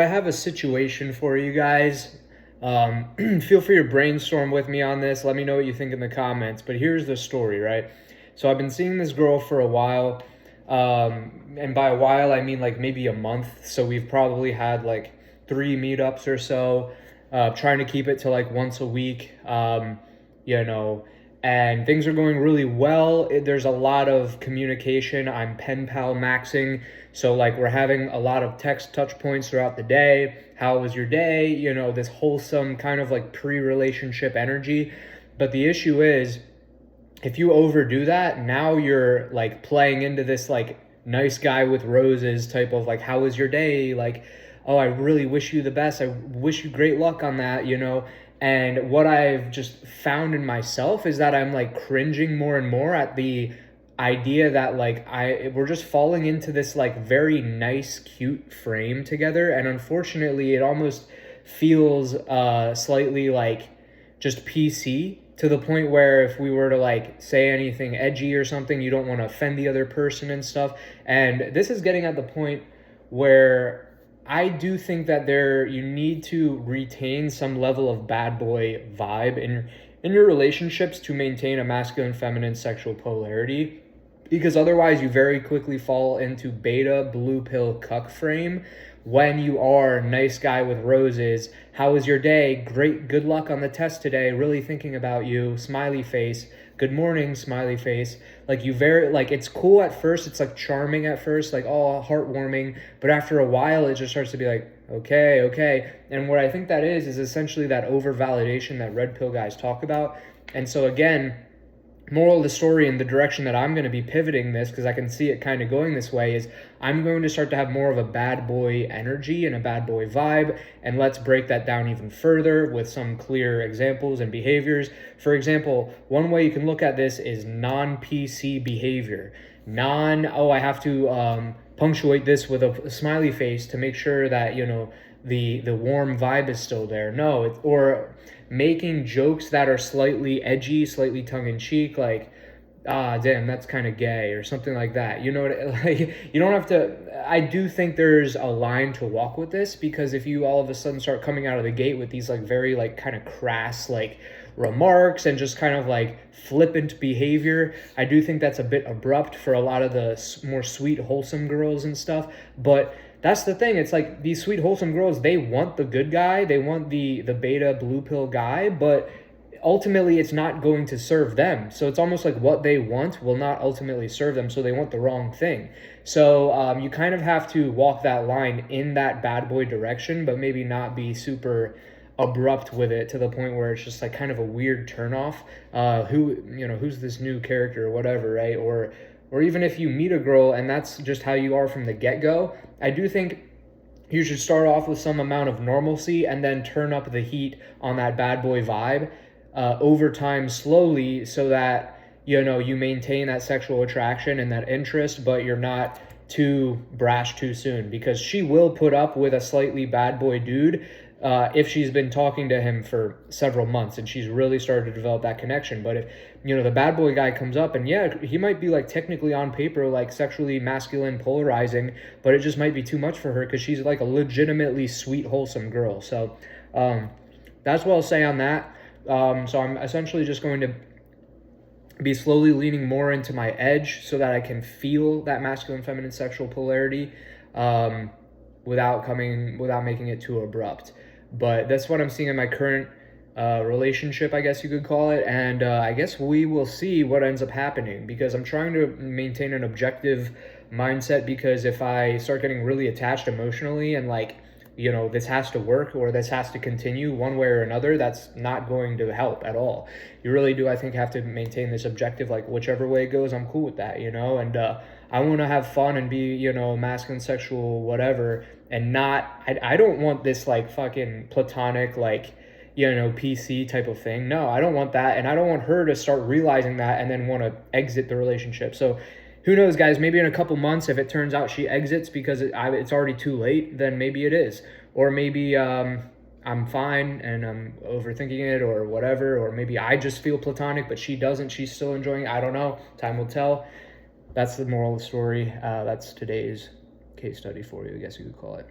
I have a situation for you guys. Feel free to brainstorm with me on this. Let me know what you think in the comments. But here's the story, right? So I've been seeing this girl for a while. And by a while, I mean like maybe a month. So we've probably had like 3 meetups or so, trying to keep it to like once a week. You know, and things are going really well. There's a lot of communication. I'm pen pal maxing. So, like, we're having a lot of text touch points throughout the day. How was your day? You know, this wholesome kind of like pre relationship energy. But the issue is, if you overdo that, now you're like playing into this like nice guy with roses type of like, how was your day? Like, oh, I really wish you the best. I wish you great luck on that, you know? And what I've just found in myself is that I'm like cringing more and more at the idea that like we're just falling into this like very nice cute frame together, and unfortunately it almost feels slightly like just PC, to the point where if we were to like say anything edgy or something, you don't want to offend the other person and stuff. And this is getting at the point where I do think that you need to retain some level of bad boy vibe in your relationships to maintain a masculine feminine sexual polarity, because otherwise you very quickly fall into beta blue pill cuck frame when you are nice guy with roses. How was your day? Great, good luck on the test today, really thinking about you, smiley face. Good morning, smiley face. Like, you very like, it's cool at first, it's like charming at first, like, oh, heartwarming, but after a while it just starts to be like, okay. And what I think that is essentially that over validation that red pill guys talk about. And so again, moral of the story, and the direction that I'm going to be pivoting this, because I can see it kind of going this way, is I'm going to start to have more of a bad boy energy and a bad boy vibe. And let's break that down even further with some clear examples and behaviors. For example, one way you can look at this is non-PC behavior. I have to punctuate this with a smiley face to make sure that, you know, the warm vibe is still there. No, or making jokes that are slightly edgy, slightly tongue-in-cheek, like, ah, damn, that's kind of gay, or something like that. You know what, like, you don't have to. I do think there's a line to walk with this, because if you all of a sudden start coming out of the gate with these like very like kind of crass like remarks and just kind of like flippant behavior, I do think that's a bit abrupt for a lot of the more sweet, wholesome girls and stuff. But that's the thing. It's like these sweet, wholesome girls, they want the good guy. They want the beta blue pill guy, but ultimately it's not going to serve them. So it's almost like what they want will not ultimately serve them. So they want the wrong thing. So you kind of have to walk that line in that bad boy direction, but maybe not be super abrupt with it to the point where it's just like kind of a weird turnoff. Who's this new character or whatever, right? Or even if you meet a girl and that's just how you are from the get-go, I do think you should start off with some amount of normalcy and then turn up the heat on that bad boy vibe over time slowly, so that, you know, you maintain that sexual attraction and that interest, but you're not too brash too soon, because she will put up with a slightly bad boy dude if she's been talking to him for several months and she's really started to develop that connection. But if, you know, the bad boy guy comes up and yeah, he might be like technically on paper like sexually masculine, polarizing, but it just might be too much for her because she's like a legitimately sweet, wholesome girl. So that's what I'll say on that. So I'm essentially just going to be slowly leaning more into my edge so that I can feel that masculine, feminine, sexual polarity without making it too abrupt. But that's what I'm seeing in my current relationship, I guess you could call it. And I guess we will see what ends up happening, because I'm trying to maintain an objective mindset, because if I start getting really attached emotionally and like, you know, this has to work or this has to continue one way or another, that's not going to help at all. You really do, I think, have to maintain this objective, like whichever way it goes, I'm cool with that, you know. And I want to have fun and be, you know, masculine, sexual, whatever, and I don't want this like fucking platonic, like, you know, PC type of thing. No, I don't want that, and I don't want her to start realizing that and then want to exit the relationship. So who knows, guys? Maybe in a couple months, if it turns out she exits because it's already too late, then maybe it is. Or maybe I'm fine and I'm overthinking it or whatever. Or maybe I just feel platonic, but she doesn't. She's still enjoying it. I don't know. Time will tell. That's the moral of the story. That's today's case study for you, I guess you could call it.